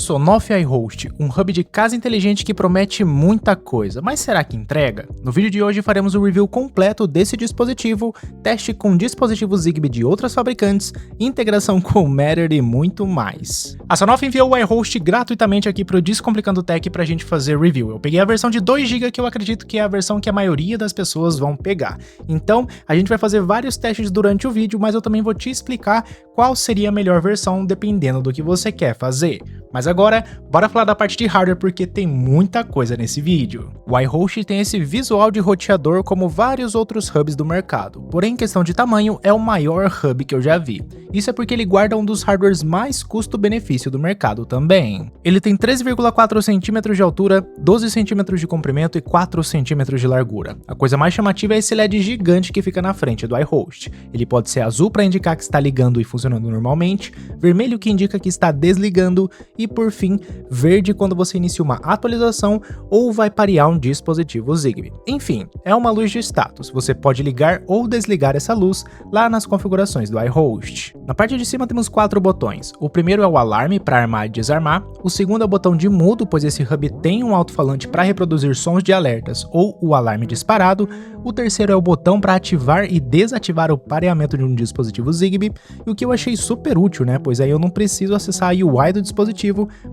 Sonoff iHost, um hub de casa inteligente que promete muita coisa, mas será que entrega? No vídeo de hoje faremos o review completo desse dispositivo, teste com dispositivos Zigbee de outras fabricantes, integração com o Matter e muito mais. A Sonoff enviou o iHost gratuitamente aqui para o Descomplicando Tech pra gente fazer review. Eu peguei a versão de 2 GB que eu acredito que é a versão que a maioria das pessoas vão pegar. Então, a gente vai fazer vários testes durante o vídeo, mas eu também vou te explicar qual seria a melhor versão dependendo do que você quer fazer. Mas agora, bora falar da parte de hardware porque tem muita coisa nesse vídeo. O iHost tem esse visual de roteador como vários outros hubs do mercado, porém em questão de tamanho é o maior hub que eu já vi. Isso é porque ele guarda um dos hardwares mais custo-benefício do mercado também. Ele tem 13,4 cm de altura, 12 cm de comprimento e 4 cm de largura. A coisa mais chamativa é esse LED gigante que fica na frente do iHost. Ele pode ser azul para indicar que está ligando e funcionando normalmente, vermelho que indica que está desligando e por fim, verde quando você inicia uma atualização ou vai parear um dispositivo Zigbee. Enfim, é uma luz de status, você pode ligar ou desligar essa luz lá nas configurações do iHost. Na parte de cima temos 4 botões, o primeiro é o alarme para armar e desarmar, o segundo é o botão de mudo, pois esse hub tem um alto-falante para reproduzir sons de alertas ou o alarme disparado, o terceiro é o botão para ativar e desativar o pareamento de um dispositivo Zigbee, e o que eu achei super útil, né, pois aí eu não preciso acessar a UI do dispositivo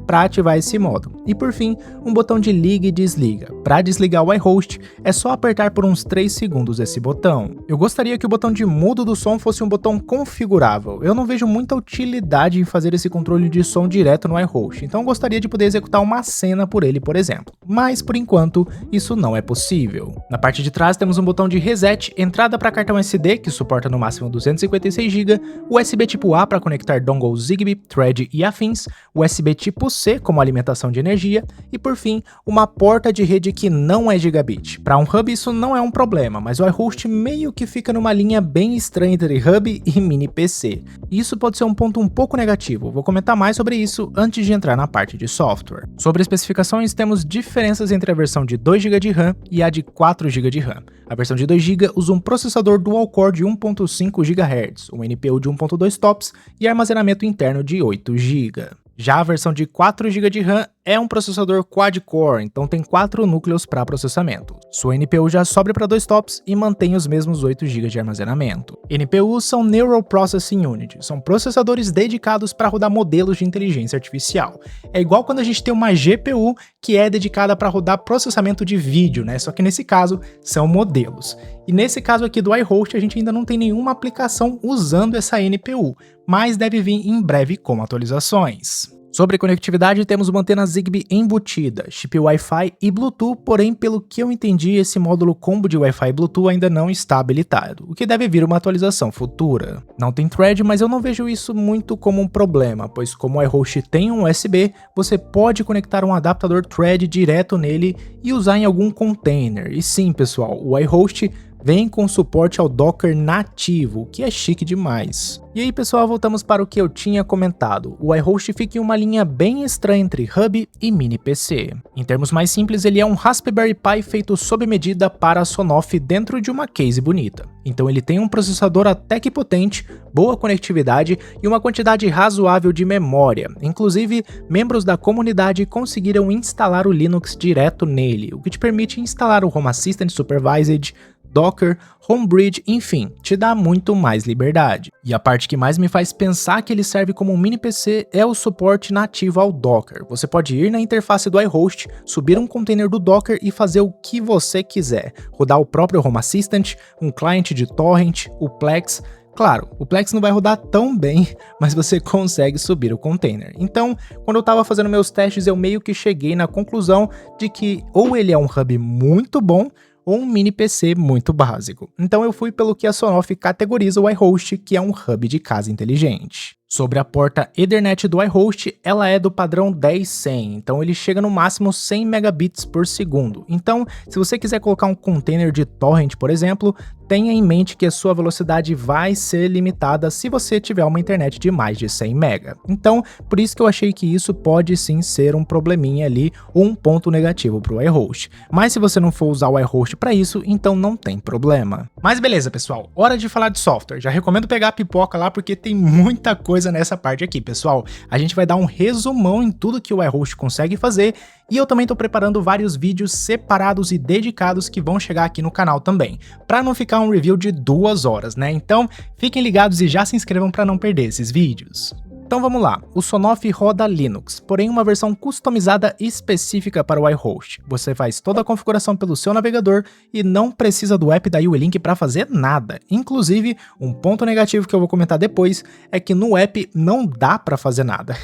para ativar esse modo. E por fim, um botão de liga e desliga. Para desligar o iHost, é só apertar por uns 3 segundos esse botão. Eu gostaria que o botão de mudo do som fosse um botão configurável. Eu não vejo muita utilidade em fazer esse controle de som direto no iHost, então eu gostaria de poder executar uma cena por ele, por exemplo. Mas, por enquanto, isso não é possível. Na parte de trás temos um botão de reset, entrada para cartão SD, que suporta no máximo 256 GB, USB tipo A para conectar dongle Zigbee, Thread e afins, USB tipo C como alimentação de energia e por fim, uma porta de rede que não é gigabit. Para um hub isso não é um problema, mas o iHost meio que fica numa linha bem estranha entre hub e mini PC. Isso pode ser um ponto um pouco negativo, vou comentar mais sobre isso antes de entrar na parte de software. Sobre especificações, temos diferenças entre a versão de 2 GB de RAM e a de 4 GB de RAM. A versão de 2 GB usa um processador dual-core de 1.5 GHz, um NPU de 1.2 TOPS e armazenamento interno de 8 GB. Já a versão de 4 GB de RAM é um processador quad-core, então tem 4 núcleos para processamento. Sua NPU já sobe para 2 TOPS e mantém os mesmos 8 GB de armazenamento. NPUs são Neural Processing Unit, são processadores dedicados para rodar modelos de inteligência artificial. É igual quando a gente tem uma GPU que é dedicada para rodar processamento de vídeo, né? Só que nesse caso são modelos. E nesse caso aqui do iHost a gente ainda não tem nenhuma aplicação usando essa NPU, mas deve vir em breve com atualizações. Sobre conectividade, temos uma antena Zigbee embutida, chip Wi-Fi e Bluetooth, porém, pelo que eu entendi, esse módulo combo de Wi-Fi e Bluetooth ainda não está habilitado, o que deve vir uma atualização futura. Não tem Thread, mas eu não vejo isso muito como um problema, pois como o iHost tem um USB, você pode conectar um adaptador Thread direto nele e usar em algum container. E sim, pessoal, o iHost vem com suporte ao Docker nativo, o que é chique demais. E aí pessoal, voltamos para o que eu tinha comentado. O iHost fica em uma linha bem estranha entre hub e mini PC. Em termos mais simples, ele é um Raspberry Pi feito sob medida para a Sonoff dentro de uma case bonita. Então ele tem um processador até que potente, boa conectividade e uma quantidade razoável de memória. Inclusive, membros da comunidade conseguiram instalar o Linux direto nele, o que te permite instalar o Home Assistant Supervised, Docker, Homebridge, enfim, te dá muito mais liberdade. E a parte que mais me faz pensar que ele serve como um mini PC é o suporte nativo ao Docker. Você pode ir na interface do iHost, subir um container do Docker e fazer o que você quiser. Rodar o próprio Home Assistant, um cliente de torrent, o Plex. Claro, o Plex não vai rodar tão bem, mas você consegue subir o container. Então, quando eu estava fazendo meus testes, eu meio que cheguei na conclusão de que ou ele é um hub muito bom, ou um mini PC muito básico. Então eu fui pelo que a Sonoff categoriza o iHost, que é um hub de casa inteligente. Sobre a porta Ethernet do iHost, ela é do padrão 1010, então ele chega no máximo 100 megabits por segundo. Então, se você quiser colocar um container de torrent, por exemplo, tenha em mente que a sua velocidade vai ser limitada se você tiver uma internet de mais de 100 MB. Então, por isso que eu achei que isso pode sim ser um probleminha ali ou um ponto negativo para o iHost. Mas se você não for usar o iHost para isso, então não tem problema. Mas beleza, pessoal, hora de falar de software. Já recomendo pegar a pipoca lá porque tem muita coisa coisa nessa parte aqui, pessoal. A gente vai dar um resumão em tudo que o iHost consegue fazer e eu também tô preparando vários vídeos separados e dedicados que vão chegar aqui no canal também, para não ficar um review de 2 horas, né? Então, fiquem ligados e já se inscrevam para não perder esses vídeos. Então vamos lá, o Sonoff roda Linux, porém uma versão customizada específica para o iHost. Você faz toda a configuração pelo seu navegador e não precisa do app da Uelink para fazer nada. Inclusive, um ponto negativo que eu vou comentar depois é que no app não dá para fazer nada.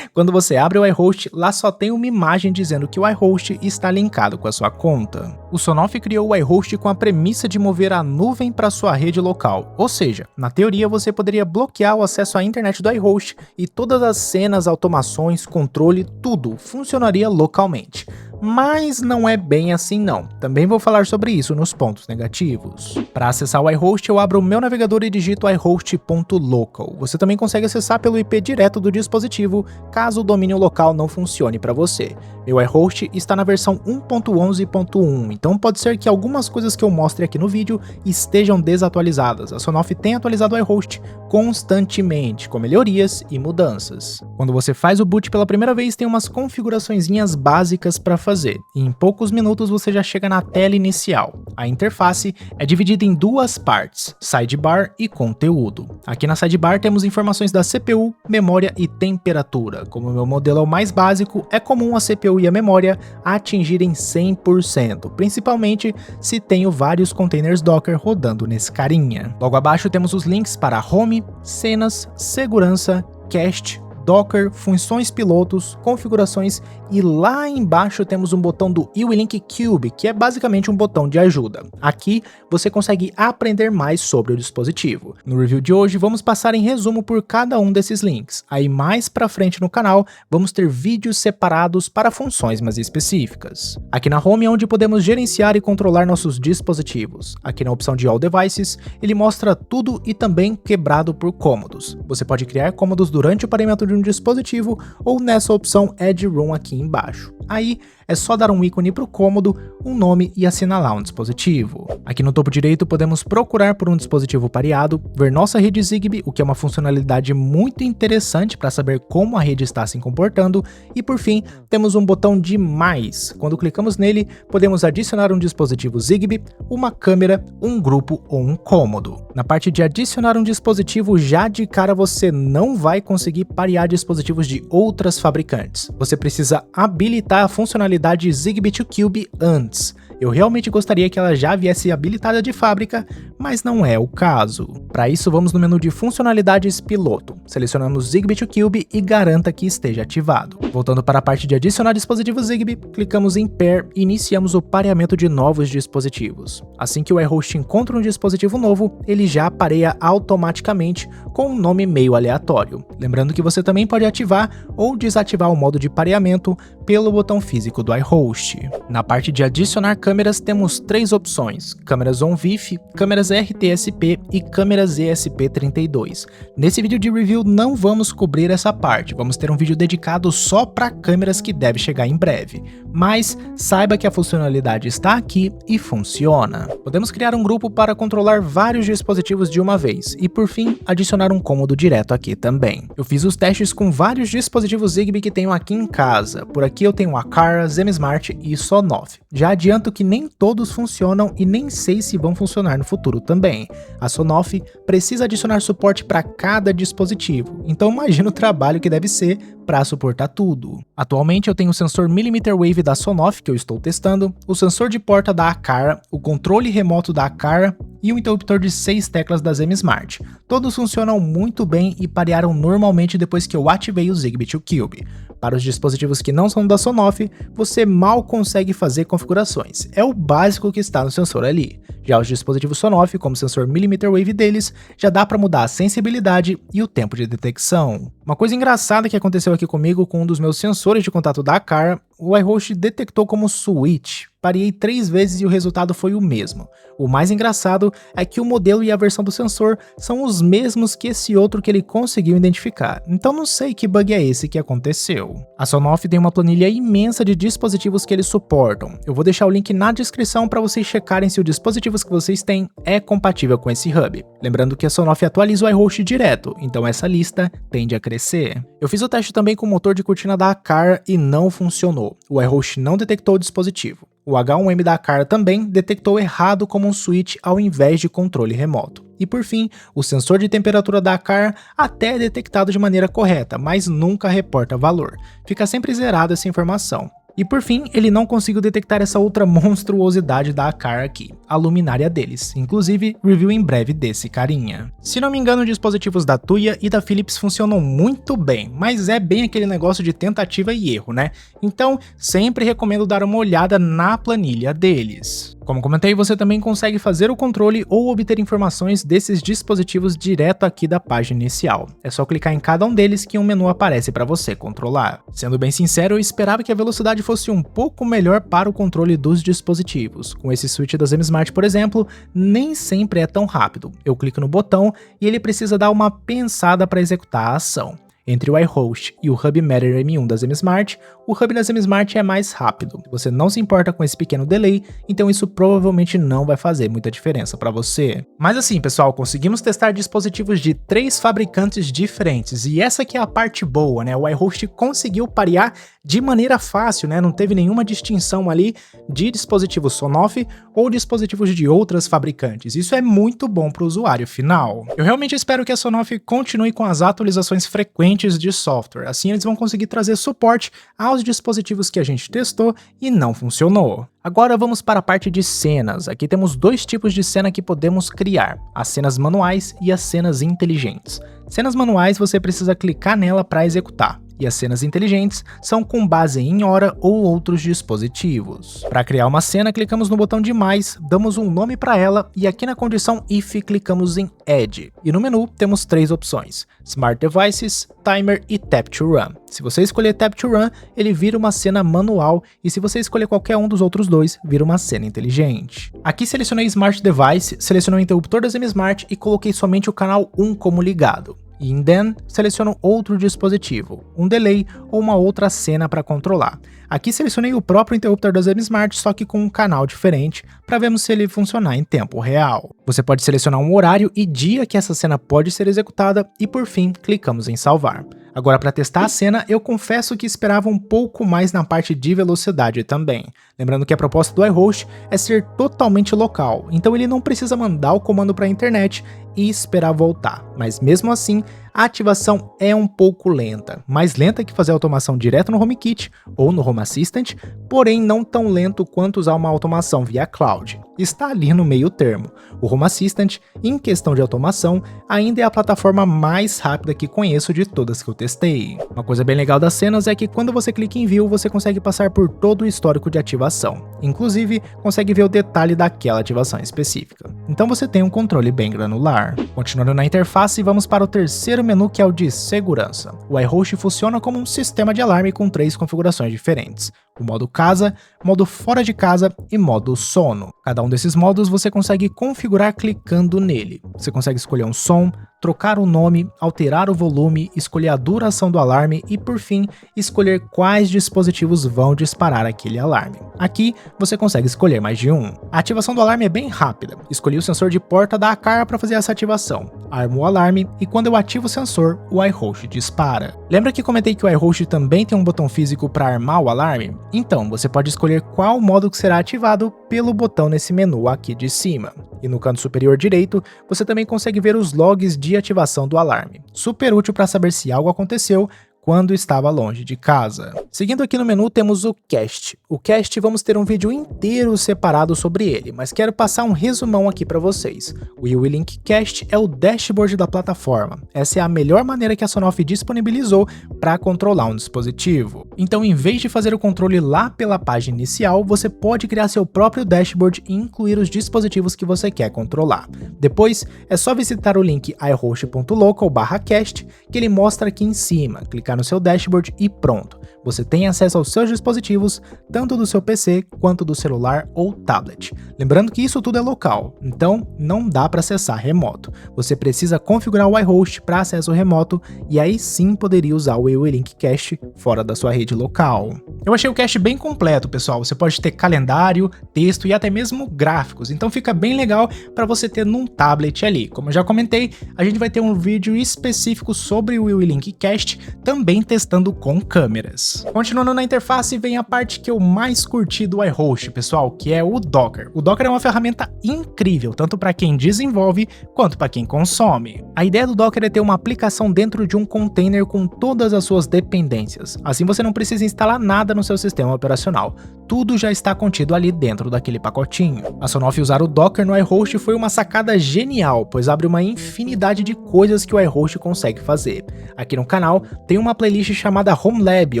Quando você abre o iHost, lá só tem uma imagem dizendo que o iHost está linkado com a sua conta. O Sonoff criou o iHost com a premissa de mover a nuvem para sua rede local, ou seja, na teoria você poderia bloquear o acesso à internet do iHost e todas as cenas, automações, controle, tudo funcionaria localmente. Mas não é bem assim não, também vou falar sobre isso nos pontos negativos. Para acessar o iHost eu abro o meu navegador e digito iHost.local. Você também consegue acessar pelo IP direto do dispositivo, caso o domínio local não funcione para você. Meu iHost está na versão 1.11.1, então pode ser que algumas coisas que eu mostre aqui no vídeo estejam desatualizadas. A Sonoff tem atualizado o iHost constantemente, com melhorias e mudanças. Quando você faz o boot pela primeira vez, tem umas configuraçõezinhas básicas para fazer, e em poucos minutos você já chega na tela inicial. A interface é dividida em duas partes, sidebar e conteúdo. Aqui na sidebar temos informações da CPU, memória e temperatura. Como o meu modelo é o mais básico, é comum a CPU e a memória atingirem 100%, principalmente se tenho vários containers Docker rodando nesse carinha. Logo abaixo temos os links para Home, cenas, segurança, cache, Docker, funções pilotos, configurações e lá embaixo temos um botão do Uelink Cube, que é basicamente um botão de ajuda. Aqui você consegue aprender mais sobre o dispositivo. No review de hoje vamos passar em resumo por cada um desses links. Aí mais pra frente no canal vamos ter vídeos separados para funções mais específicas. Aqui na Home é onde podemos gerenciar e controlar nossos dispositivos. Aqui na opção de All Devices ele mostra tudo e também quebrado por cômodos. Você pode criar cômodos durante o pareamento de um dispositivo ou nessa opção Add Room aqui embaixo. Aí é só dar um ícone para o cômodo, um nome e assinalar um dispositivo. Aqui no topo direito podemos procurar por um dispositivo pareado, ver nossa rede Zigbee, o que é uma funcionalidade muito interessante para saber como a rede está se comportando, e por fim temos um botão de mais. Quando clicamos nele, podemos adicionar um dispositivo Zigbee, uma câmera, um grupo ou um cômodo. Na parte de adicionar um dispositivo, já de cara você não vai conseguir parear dispositivos de outras fabricantes. Você precisa habilitar a funcionalidade Zigbee to Cube antes. Eu realmente gostaria que ela já viesse habilitada de fábrica, mas não é o caso. Para isso vamos no menu de funcionalidades piloto, selecionamos Zigbee to Cube e garanta que esteja ativado. Voltando para a parte de adicionar dispositivos Zigbee, clicamos em Pair e iniciamos o pareamento de novos dispositivos. Assim que o iHost encontra um dispositivo novo, ele já pareia automaticamente com um nome meio aleatório. Lembrando que você também pode ativar ou desativar o modo de pareamento pelo botão físico do iHost. Na parte de adicionar câmeras temos 3 opções: câmeras OnVIF, câmeras RTSP e câmeras ESP32. Nesse vídeo de review não vamos cobrir essa parte, vamos ter um vídeo dedicado só para câmeras que deve chegar em breve. Mas saiba que a funcionalidade está aqui e funciona. Podemos criar um grupo para controlar vários dispositivos de uma vez e por fim adicionar um cômodo direto aqui também. Eu fiz os testes com vários dispositivos Zigbee que tenho aqui em casa. Por aqui eu tenho Aqara, ZenSmart e Sonoff. Já adianto que nem todos funcionam e nem sei se vão funcionar no futuro também. A Sonoff precisa adicionar suporte para cada dispositivo, então imagina o trabalho que deve ser para suportar tudo. Atualmente eu tenho o sensor Millimeter Wave da Sonoff que eu estou testando, o sensor de porta da Aqara, o controle remoto da Aqara e o interruptor de 6 teclas da ZenSmart. Todos funcionam muito bem e parearam normalmente depois que eu ativei o Zigbee to Cube. Para os dispositivos que não são da Sonoff, você mal consegue fazer configurações, é o básico que está no sensor ali. Já os dispositivos Sonoff, como o sensor Millimeter Wave deles, já dá para mudar a sensibilidade e o tempo de detecção. Uma coisa engraçada que aconteceu aqui comigo com um dos meus sensores de contato da Aqara o iHost detectou como switch. Parei 3 vezes e o resultado foi o mesmo. O mais engraçado é que o modelo e a versão do sensor são os mesmos que esse outro que ele conseguiu identificar, então não sei que bug é esse que aconteceu. A Sonoff tem uma planilha imensa de dispositivos que eles suportam. Eu vou deixar o link na descrição para vocês checarem se o dispositivo que vocês têm é compatível com esse hub. Lembrando que a Sonoff atualiza o iHost direto, então essa lista tende a crescer. Eu fiz o teste também com o motor de cortina da Aqara e não funcionou. O iHost não detectou o dispositivo. O H1M da Aqara também detectou errado como um switch ao invés de controle remoto. E por fim, o sensor de temperatura da Aqara até é detectado de maneira correta, mas nunca reporta valor. Fica sempre zerado essa informação. E por fim, ele não conseguiu detectar essa outra monstruosidade da Aqara aqui, a luminária deles. Inclusive, review em breve desse carinha. Se não me engano, dispositivos da Tuya e da Philips funcionam muito bem, mas é bem aquele negócio de tentativa e erro, né? Então, sempre recomendo dar uma olhada na planilha deles. Como comentei, você também consegue fazer o controle ou obter informações desses dispositivos direto aqui da página inicial. É só clicar em cada um deles que um menu aparece para você controlar. Sendo bem sincero, eu esperava que a velocidade fosse um pouco melhor para o controle dos dispositivos. Com esse switch da ZenSmart, por exemplo, nem sempre é tão rápido. Eu clico no botão e ele precisa dar uma pensada para executar a ação. Entre o iHost e o Hub Matter M1 da ZenSmart, o Hub da ZenSmart é mais rápido. Você não se importa com esse pequeno delay, então isso provavelmente não vai fazer muita diferença para você. Mas assim, pessoal, conseguimos testar dispositivos de 3 fabricantes diferentes, e essa que é a parte boa, né? O iHost conseguiu parear de maneira fácil, né? Não teve nenhuma distinção ali de dispositivos Sonoff ou dispositivos de outras fabricantes. Isso é muito bom para o usuário final. Eu realmente espero que a Sonoff continue com as atualizações frequentes de software, assim eles vão conseguir trazer suporte aos dispositivos que a gente testou e não funcionou. Agora vamos para a parte de cenas. Aqui temos 2 tipos de cena que podemos criar, as cenas manuais e as cenas inteligentes. Cenas manuais você precisa clicar nela para executar, e as cenas inteligentes são com base em hora ou outros dispositivos. Para criar uma cena, clicamos no botão de mais, damos um nome para ela e aqui na condição if clicamos em Add. E no menu temos 3 opções: Smart Devices, Timer e Tap to Run. Se você escolher Tap to Run, ele vira uma cena manual, e se você escolher qualquer um dos outros 2, vira uma cena inteligente. Aqui selecionei Smart Device, selecionei o interruptor da ZenSmart e coloquei somente o canal 1 como ligado. E em Then, seleciono outro dispositivo, um delay ou uma outra cena para controlar. Aqui selecionei o próprio interruptor da ZenSmart, só que com um canal diferente, para vermos se ele funcionar em tempo real. Você pode selecionar um horário e dia que essa cena pode ser executada e por fim, clicamos em salvar. Agora, para testar a cena, eu confesso que esperava um pouco mais na parte de velocidade também. Lembrando que a proposta do iHost é ser totalmente local, então ele não precisa mandar o comando para a internet e esperar voltar. Mas mesmo assim, a ativação é um pouco lenta, mais lenta que fazer a automação direto no HomeKit ou no Home Assistant, porém não tão lento quanto usar uma automação via cloud. Está ali no meio termo. O Home Assistant, em questão de automação, ainda é a plataforma mais rápida que conheço de todas que eu testei. Uma coisa bem legal das cenas é que quando você clica em View, você consegue passar por todo o histórico de ativação. Inclusive, consegue ver o detalhe daquela ativação específica. Então você tem um controle bem granular. Continuando na interface, vamos para o terceiro menu, que é o de segurança. O iHost funciona como um sistema de alarme com 3 configurações diferentes: o modo casa, modo fora de casa e modo sono. Cada um desses modos você consegue configurar clicando nele. Você consegue escolher um som, trocar o nome, alterar o volume, escolher a duração do alarme e, por fim, escolher quais dispositivos vão disparar aquele alarme. Aqui, você consegue escolher mais de um. A ativação do alarme é bem rápida. Escolhi o sensor de porta da Aqara para fazer essa ativação. Armo o alarme e quando eu ativo o sensor, o iHost dispara. Lembra que comentei que o iHost também tem um botão físico para armar o alarme? Então, você pode escolher qual modo que será ativado pelo botão nesse menu aqui de cima. E no canto superior direito, você também consegue ver os logs de ativação do alarme. Super útil para saber se algo aconteceu quando estava longe de casa. Seguindo aqui no menu temos o Cast. O Cast vamos ter um vídeo inteiro separado sobre ele, mas quero passar um resumão aqui para vocês. O YuWiLink Cast é o dashboard da plataforma. Essa é a melhor maneira que a Sonoff disponibilizou para controlar um dispositivo. Então, em vez de fazer o controle lá pela página inicial, você pode criar seu próprio dashboard e incluir os dispositivos que você quer controlar. Depois, é só visitar o link iHost.local/cast, que ele mostra aqui em cima, clicar no seu dashboard e pronto. você tem acesso aos seus dispositivos, tanto do seu PC quanto do celular ou tablet. Lembrando que isso tudo é local, então não dá para acessar remoto. Você precisa configurar o iHost para acesso remoto e aí sim poderia usar o UWE-Link Cache fora da sua rede local. Eu achei o cache bem completo, pessoal. Você pode ter calendário, texto e até mesmo gráficos, então fica bem legal para você ter num tablet ali. Como eu já comentei, a gente vai ter um vídeo específico sobre o UWE-Link Cache, também testando com câmeras. Continuando na interface, vem a parte que eu mais curti do iHost, pessoal, que é o Docker. O Docker é uma ferramenta incrível, tanto para quem desenvolve quanto para quem consome. A ideia do Docker é ter uma aplicação dentro de um container com todas as suas dependências. Assim você não precisa instalar nada no seu sistema operacional. Tudo já está contido ali dentro daquele pacotinho. A Sonoff usar o Docker no iHost foi uma sacada genial, pois abre uma infinidade de coisas que o iHost consegue fazer. Aqui no canal tem uma playlist chamada Home Lab,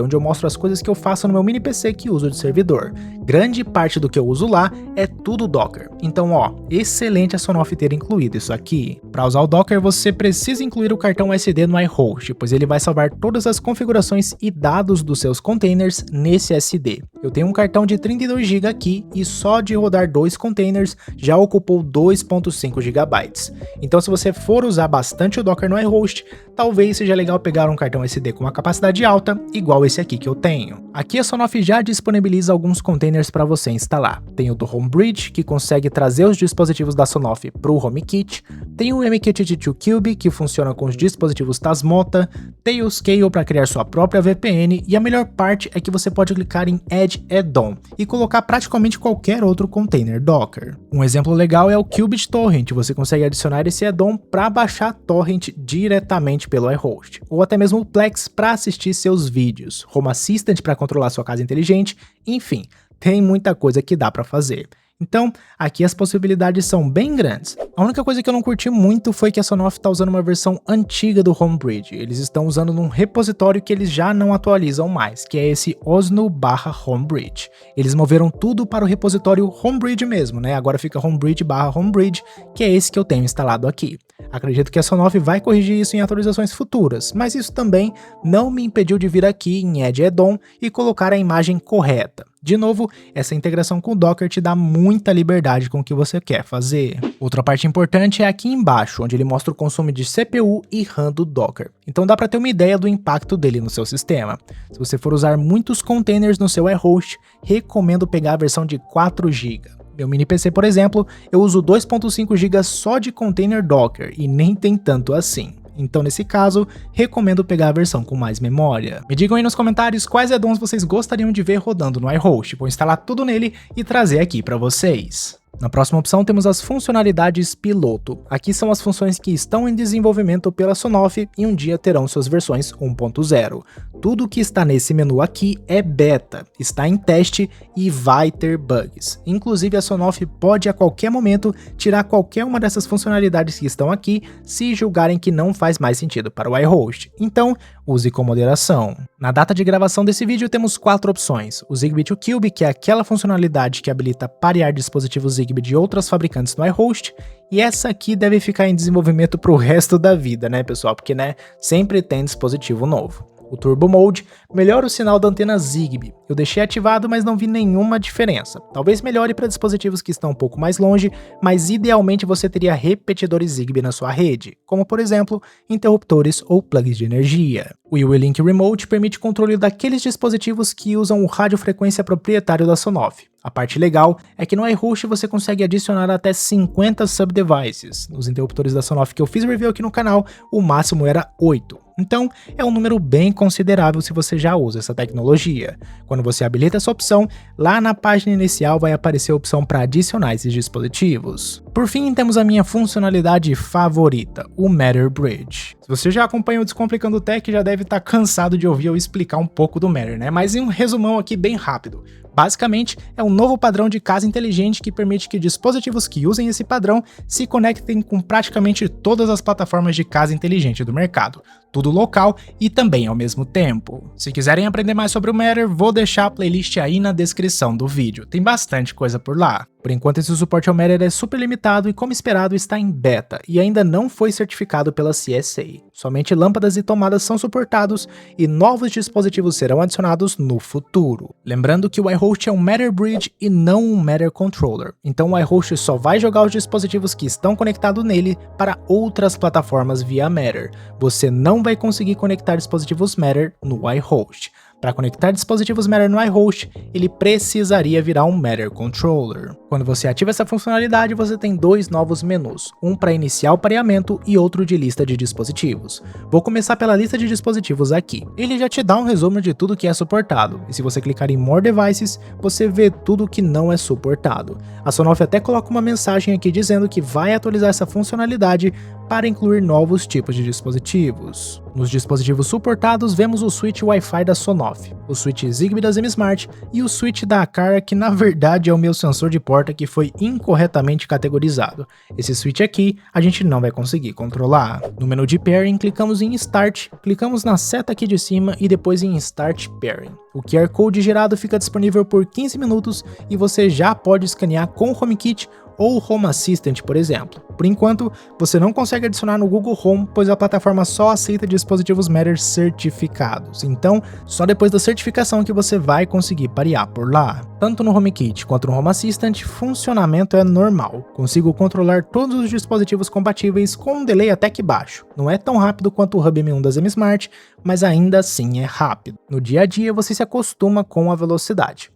onde eu mostro as coisas que eu faço no meu mini PC que uso de servidor. Grande parte do que eu uso lá é tudo Docker. Então, excelente a Sonoff ter incluído isso aqui. Para usar o Docker, você precisa incluir o cartão SD no iHost, pois ele vai salvar todas as configurações e dados dos seus containers nesse SD. Eu tenho um cartão de 32 GB aqui e só de rodar 2 containers já ocupou 2.5 GB. Então, se você for usar bastante o Docker no iHost, talvez seja legal pegar um cartão SD com uma capacidade alta, igual esse aqui que eu tenho. Aqui a Sonoff já disponibiliza alguns containers para você instalar. Tem o do Homebridge, que consegue trazer os dispositivos da Sonoff para o HomeKit. Tem o MQTT2Cube, que funciona com os dispositivos Tasmota. Tailscale para criar sua própria VPN. E a melhor parte é que você pode clicar em Add Add-on e colocar praticamente qualquer outro container Docker. Um exemplo legal é o Qubit Torrent. Você consegue adicionar esse add-on para baixar torrent diretamente pelo iHost, ou até mesmo o Plex para assistir seus vídeos, Home Assistant para controlar sua casa inteligente, enfim, tem muita coisa que dá para fazer. Então, aqui as possibilidades são bem grandes. A única coisa que eu não curti muito foi que a Sonoff está usando uma versão antiga do Homebridge. Eles estão usando num repositório que eles já não atualizam mais, que é esse osno/homebridge. Eles moveram tudo para o repositório Homebridge mesmo, né? Agora fica homebridge/homebridge, que é esse que eu tenho instalado aqui. Acredito que a Sonoff vai corrigir isso em atualizações futuras, mas isso também não me impediu de vir aqui em Add Add-on e colocar a imagem correta. De novo, essa integração com o Docker te dá muita liberdade com o que você quer fazer. Outra parte importante é aqui embaixo, onde ele mostra o consumo de CPU e RAM do Docker. Então dá para ter uma ideia do impacto dele no seu sistema. Se você for usar muitos containers no seu iHost, recomendo pegar a versão de 4 GB. Meu mini PC, por exemplo, eu uso 2.5 GB só de container Docker e nem tem tanto assim. Então, nesse caso, recomendo pegar a versão com mais memória. Me digam aí nos comentários quais add-ons vocês gostariam de ver rodando no iHost. Vou instalar tudo nele e trazer aqui para vocês. Na próxima opção temos as funcionalidades piloto. Aqui são as funções que estão em desenvolvimento pela Sonoff e um dia terão suas versões 1.0. Tudo que está nesse menu aqui é beta, está em teste e vai ter bugs. Inclusive a Sonoff pode a qualquer momento tirar qualquer uma dessas funcionalidades que estão aqui se julgarem que não faz mais sentido para o iHost. Então, use com moderação. Na data de gravação desse vídeo temos 4 opções. O Zigbee2Cube, que é aquela funcionalidade que habilita parear dispositivos Zigbee de outras fabricantes no iHost, e essa aqui deve ficar em desenvolvimento para o resto da vida, né, pessoal? Porque, sempre tem dispositivo novo. O Turbo Mode melhora o sinal da antena Zigbee. Eu deixei ativado, mas não vi nenhuma diferença. Talvez melhore para dispositivos que estão um pouco mais longe, mas idealmente você teria repetidores Zigbee na sua rede, como por exemplo, interruptores ou plugs de energia. O UWE-Link Remote permite controle daqueles dispositivos que usam o radiofrequência proprietário da Sonoff. A parte legal é que no iHost você consegue adicionar até 50 subdevices. Nos interruptores da Sonoff que eu fiz review aqui no canal, o máximo era 8. Então, é um número bem considerável se você já usa essa tecnologia. Quando você habilita essa opção, lá na página inicial vai aparecer a opção para adicionar esses dispositivos. Por fim, temos a minha funcionalidade favorita, o Matter Bridge. Se você já acompanha o Descomplicando Tech, já deve estar cansado de ouvir eu explicar um pouco do Matter, né? Mas em um resumão aqui bem rápido. Basicamente, é um novo padrão de casa inteligente que permite que dispositivos que usem esse padrão se conectem com praticamente todas as plataformas de casa inteligente do mercado, tudo local e também ao mesmo tempo. Se quiserem aprender mais sobre o Matter, vou deixar a playlist aí na descrição do vídeo, tem bastante coisa por lá. Por enquanto esse suporte ao Matter é super limitado e, como esperado, está em beta e ainda não foi certificado pela CSA. Somente lâmpadas e tomadas são suportados e novos dispositivos serão adicionados no futuro. Lembrando que o iHost é um Matter Bridge e não um Matter Controller, então o iHost só vai jogar os dispositivos que estão conectados nele para outras plataformas via Matter. Você não vai conseguir conectar dispositivos Matter no iHost. Para conectar dispositivos Matter no iHost, ele precisaria virar um Matter Controller. Quando você ativa essa funcionalidade, você tem dois novos menus, um para iniciar o pareamento e outro de lista de dispositivos. Vou começar pela lista de dispositivos aqui. Ele já te dá um resumo de tudo que é suportado, e se você clicar em More Devices, você vê tudo que não é suportado. A Sonoff até coloca uma mensagem aqui dizendo que vai atualizar essa funcionalidade para incluir novos tipos de dispositivos. Nos dispositivos suportados, vemos o switch Wi-Fi da Sonoff, o switch Zigbee da ZMSmart e o switch da Aqara, que na verdade é o meu sensor de porta que foi incorretamente categorizado. Esse switch aqui a gente não vai conseguir controlar. No menu de Pairing, clicamos em Start, clicamos na seta aqui de cima e depois em Start Pairing. O QR Code gerado fica disponível por 15 minutos e você já pode escanear com o HomeKit ou o Home Assistant, por exemplo. Por enquanto, você não consegue adicionar no Google Home, pois a plataforma só aceita dispositivos Matter certificados. Então, só depois da certificação que você vai conseguir parear por lá. Tanto no HomeKit quanto no Home Assistant, funcionamento é normal. Consigo controlar todos os dispositivos compatíveis com um delay até que baixo. Não é tão rápido quanto o Hub M1 da ZMSmart, mas ainda assim é rápido. No dia a dia, você se acostuma com a velocidade.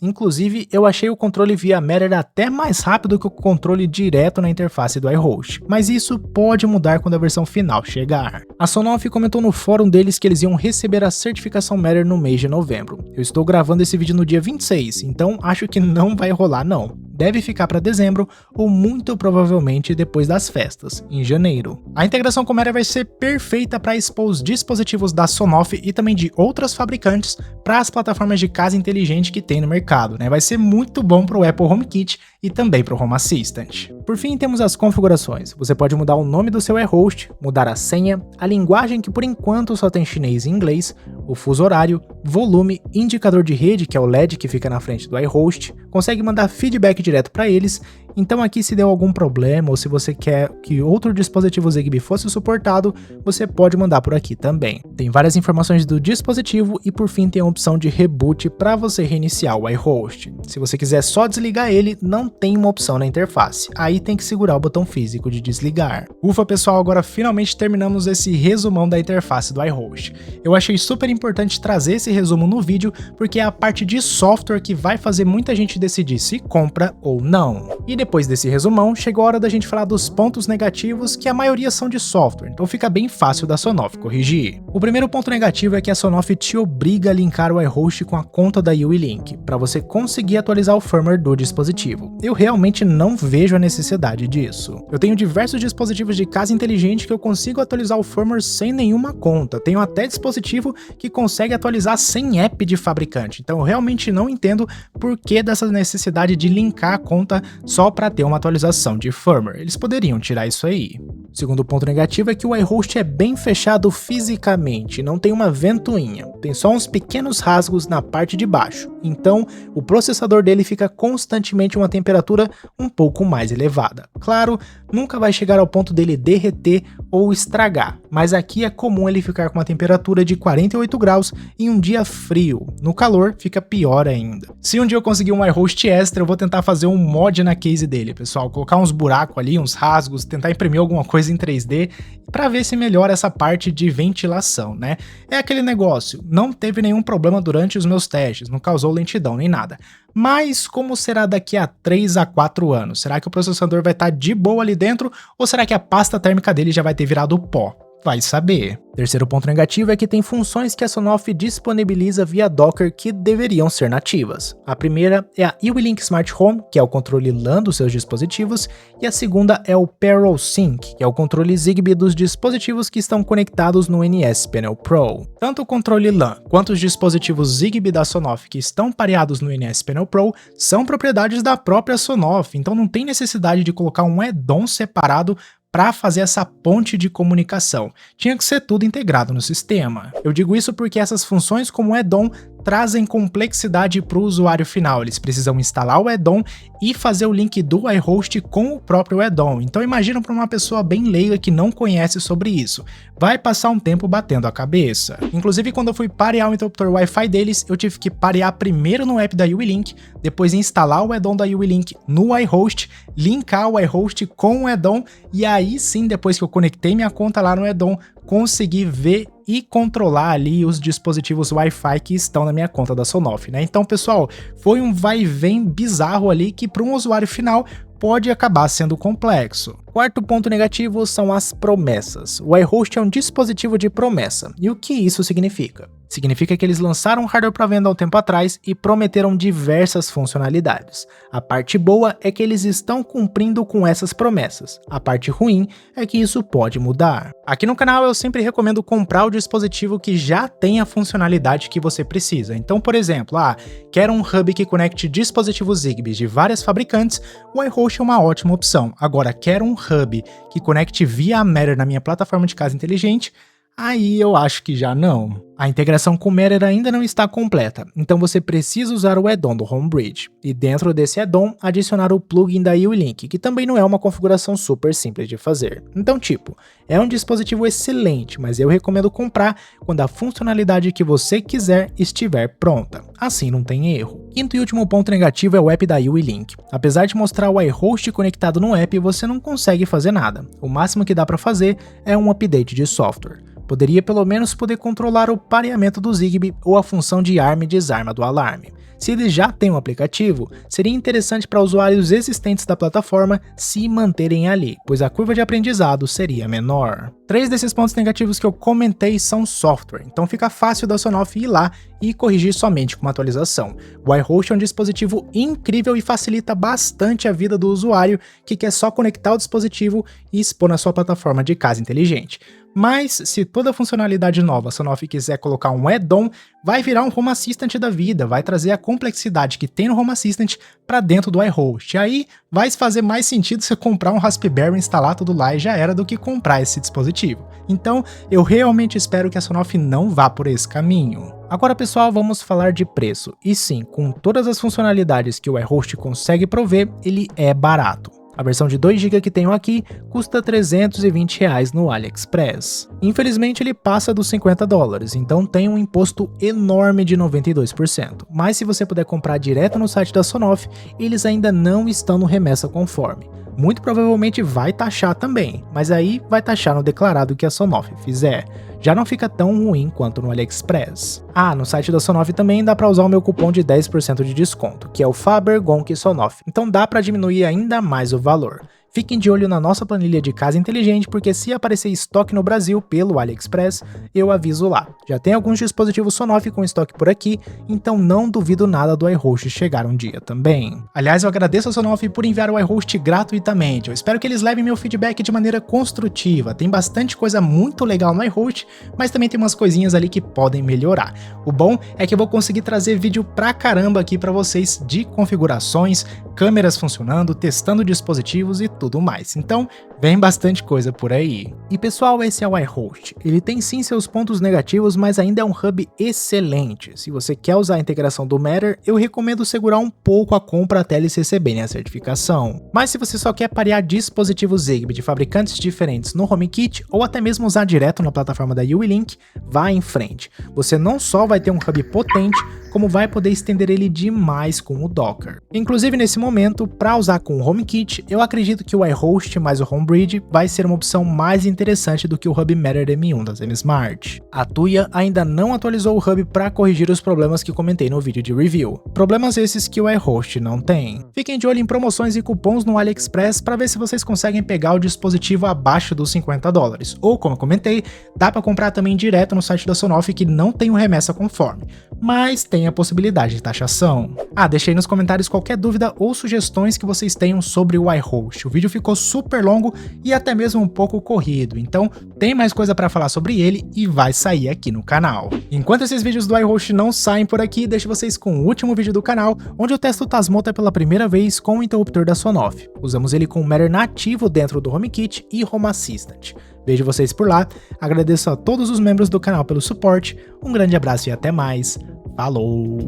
Inclusive eu achei o controle via Matter até mais rápido que o controle direto na interface do iHost, mas isso pode mudar quando a versão final chegar. A Sonoff comentou no fórum deles que eles iam receber a certificação Matter no mês de novembro. Eu estou gravando esse vídeo no dia 26, então acho que não vai rolar não. Deve ficar para dezembro ou muito provavelmente depois das festas, em janeiro. A integração com Matter vai ser perfeita para expor os dispositivos da Sonoff e também de outras fabricantes para as plataformas de casa inteligente que tem no mercado, né? Vai ser muito bom para o Apple HomeKit e também para o Home Assistant. Por fim, temos as configurações. Você pode mudar o nome do seu iHost, mudar a senha, a linguagem que por enquanto só tem chinês e inglês, o fuso horário, volume, indicador de rede, que é o LED que fica na frente do iHost, consegue mandar feedback direto para eles. Então aqui, se deu algum problema ou se você quer que outro dispositivo Zigbee fosse suportado, você pode mandar por aqui também. Tem várias informações do dispositivo e por fim tem a opção de reboot para você reiniciar o iHost. Se você quiser só desligar ele, não tem uma opção na interface, aí tem que segurar o botão físico de desligar. Ufa pessoal, agora finalmente terminamos esse resumão da interface do iHost. Eu achei super importante trazer esse resumo no vídeo porque é a parte de software que vai fazer muita gente decidir se compra ou não. E depois desse resumão, chegou a hora da gente falar dos pontos negativos, que a maioria são de software, então fica bem fácil da Sonoff corrigir. O primeiro ponto negativo é que a Sonoff te obriga a linkar o iHost com a conta da UWE-Link, para você conseguir atualizar o firmware do dispositivo. Eu realmente não vejo a necessidade disso. Eu tenho diversos dispositivos de casa inteligente que eu consigo atualizar o firmware sem nenhuma conta. Tenho até dispositivo que consegue atualizar sem app de fabricante, então eu realmente não entendo por que dessa necessidade de linkar a conta só para ter uma atualização de firmware. Eles poderiam tirar isso aí. O segundo ponto negativo é que o iHost é bem fechado fisicamente, não tem uma ventoinha, tem só uns pequenos rasgos na parte de baixo, então o processador dele fica constantemente em uma temperatura um pouco mais elevada. Claro, nunca vai chegar ao ponto dele derreter ou estragar, mas aqui é comum ele ficar com uma temperatura de 48 graus em um dia frio. No calor fica pior ainda. Se um dia eu conseguir um iHost extra, eu vou tentar fazer um mod na case dele, pessoal, colocar uns buracos ali, uns rasgos, tentar imprimir alguma coisa em 3D para ver se melhora essa parte de ventilação, né? É aquele negócio, não teve nenhum problema durante os meus testes, não causou lentidão nem nada. Mas como será daqui a 3 a 4 anos? Será que o processador vai estar de boa ali dentro ou será que a pasta térmica dele já vai ter virado pó? Vai saber. Terceiro ponto negativo é que tem funções que a Sonoff disponibiliza via Docker que deveriam ser nativas. A primeira é a UWE-Link Smart Home, que é o controle LAN dos seus dispositivos, e a segunda é o Parallel Sync, que é o controle Zigbee dos dispositivos que estão conectados no NS Panel Pro. Tanto o controle LAN quanto os dispositivos Zigbee da Sonoff que estão pareados no NS Panel Pro são propriedades da própria Sonoff, então não tem necessidade de colocar um add-on separado para fazer essa ponte de comunicação. Tinha que ser tudo integrado no sistema. Eu digo isso porque essas funções como add-on trazem complexidade para o usuário final. Eles precisam instalar o add-on e fazer o link do iHost com o próprio add-on. Então imagina para uma pessoa bem leiga que não conhece sobre isso. Vai passar um tempo batendo a cabeça. Inclusive, quando eu fui parear o interruptor Wi-Fi deles, eu tive que parear primeiro no app da UWLink, depois instalar o add-on da UWLink no iHost, linkar o iHost com o add-on, e aí sim, depois que eu conectei minha conta lá no add-on, consegui ver e controlar ali os dispositivos Wi-Fi que estão na minha conta da Sonoff, né? Então, pessoal, foi um vai e vem bizarro ali que para um usuário final pode acabar sendo complexo. Quarto ponto negativo são as promessas. O iHost é um dispositivo de promessa. E o que isso significa? Significa que eles lançaram hardware para venda há um tempo atrás e prometeram diversas funcionalidades. A parte boa é que eles estão cumprindo com essas promessas. A parte ruim é que isso pode mudar. Aqui no canal eu sempre recomendo comprar o dispositivo que já tem a funcionalidade que você precisa. Então, por exemplo, quer um hub que conecte dispositivos Zigbee de várias fabricantes, o iHost é uma ótima opção. Agora, quer um hub que conecte via Matter na minha plataforma de casa inteligente, aí eu acho que já não. A integração com o Matter ainda não está completa, então você precisa usar o add-on do Homebridge, e dentro desse add-on adicionar o plugin da UWLink, que também não é uma configuração super simples de fazer. Então é um dispositivo excelente, mas eu recomendo comprar quando a funcionalidade que você quiser estiver pronta, assim não tem erro. Quinto e último ponto negativo é o app da UWLink. Apesar de mostrar o iHost conectado no app, você não consegue fazer nada. O máximo que dá para fazer é um update de software. Poderia pelo menos poder controlar o pareamento do Zigbee ou a função de arma e desarma do alarme. Se eles já têm um aplicativo, seria interessante para usuários existentes da plataforma se manterem ali, pois a curva de aprendizado seria menor. 3 desses pontos negativos que eu comentei são software, então fica fácil da Sonoff ir lá e corrigir somente com uma atualização. O iHost é um dispositivo incrível e facilita bastante a vida do usuário que quer só conectar o dispositivo e expor na sua plataforma de casa inteligente. Mas se toda funcionalidade nova a Sonoff quiser colocar um add-on, vai virar um Home Assistant da vida, vai trazer a complexidade que tem no Home Assistant para dentro do iHost. Aí vai fazer mais sentido você comprar um Raspberry, instalar tudo lá e já era, do que comprar esse dispositivo. Então eu realmente espero que a Sonoff não vá por esse caminho. Agora, pessoal, vamos falar de preço. E sim, com todas as funcionalidades que o iHost consegue prover, ele é barato. A versão de 2 GB que tenho aqui custa R$320 no AliExpress. Infelizmente ele passa dos $50, então tem um imposto enorme de 92%. Mas se você puder comprar direto no site da Sonoff, eles ainda não estão no remessa conforme. Muito provavelmente vai taxar também, mas aí vai taxar no declarado que a Sonoff fizer. Já não fica tão ruim quanto no AliExpress. No site da Sonoff também dá para usar o meu cupom de 10% de desconto, que é o FaberGonk-Sonoff, então dá para diminuir ainda mais o valor. Fiquem de olho na nossa planilha de casa inteligente, porque se aparecer estoque no Brasil pelo AliExpress, eu aviso lá. Já tem alguns dispositivos Sonoff com estoque por aqui, então não duvido nada do iHost chegar um dia também. Aliás, eu agradeço a Sonoff por enviar o iHost gratuitamente. Eu espero que eles levem meu feedback de maneira construtiva. Tem bastante coisa muito legal no iHost, mas também tem umas coisinhas ali que podem melhorar. O bom é que eu vou conseguir trazer vídeo pra caramba aqui pra vocês de configurações, câmeras funcionando, testando dispositivos e tudo mais. Então, vem bastante coisa por aí. E pessoal, esse é o iHost. Ele tem sim seus pontos negativos, mas ainda é um hub excelente. Se você quer usar a integração do Matter, eu recomendo segurar um pouco a compra até eles receberem a certificação. Mas se você só quer parear dispositivos Zigbee de fabricantes diferentes no HomeKit, ou até mesmo usar direto na plataforma da UWLink, vá em frente. Você não só vai ter um hub potente, como vai poder estender ele demais com o Docker. Inclusive nesse momento, para usar com o HomeKit, eu acredito que o iHost mais o Homebridge vai ser uma opção mais interessante do que o Hub Matter M1 da ZenSmart. A Tuya ainda não atualizou o Hub para corrigir os problemas que comentei no vídeo de review. Problemas esses que o iHost não tem. Fiquem de olho em promoções e cupons no AliExpress para ver se vocês conseguem pegar o dispositivo abaixo dos $50. Ou, como eu comentei, dá para comprar também direto no site da Sonoff que não tem um remessa conforme, mas tem a possibilidade de taxação. Deixei nos comentários qualquer dúvida ou sugestões que vocês tenham sobre o iHost. O vídeo ficou super longo e até mesmo um pouco corrido, então tem mais coisa para falar sobre ele e vai sair aqui no canal. Enquanto esses vídeos do iHost não saem por aqui, deixo vocês com o último vídeo do canal, onde eu testo o Tasmota pela primeira vez com o interruptor da Sonoff. Usamos ele com o Matter nativo dentro do HomeKit e Home Assistant. Vejo vocês por lá, agradeço a todos os membros do canal pelo suporte, um grande abraço e até mais. Falou!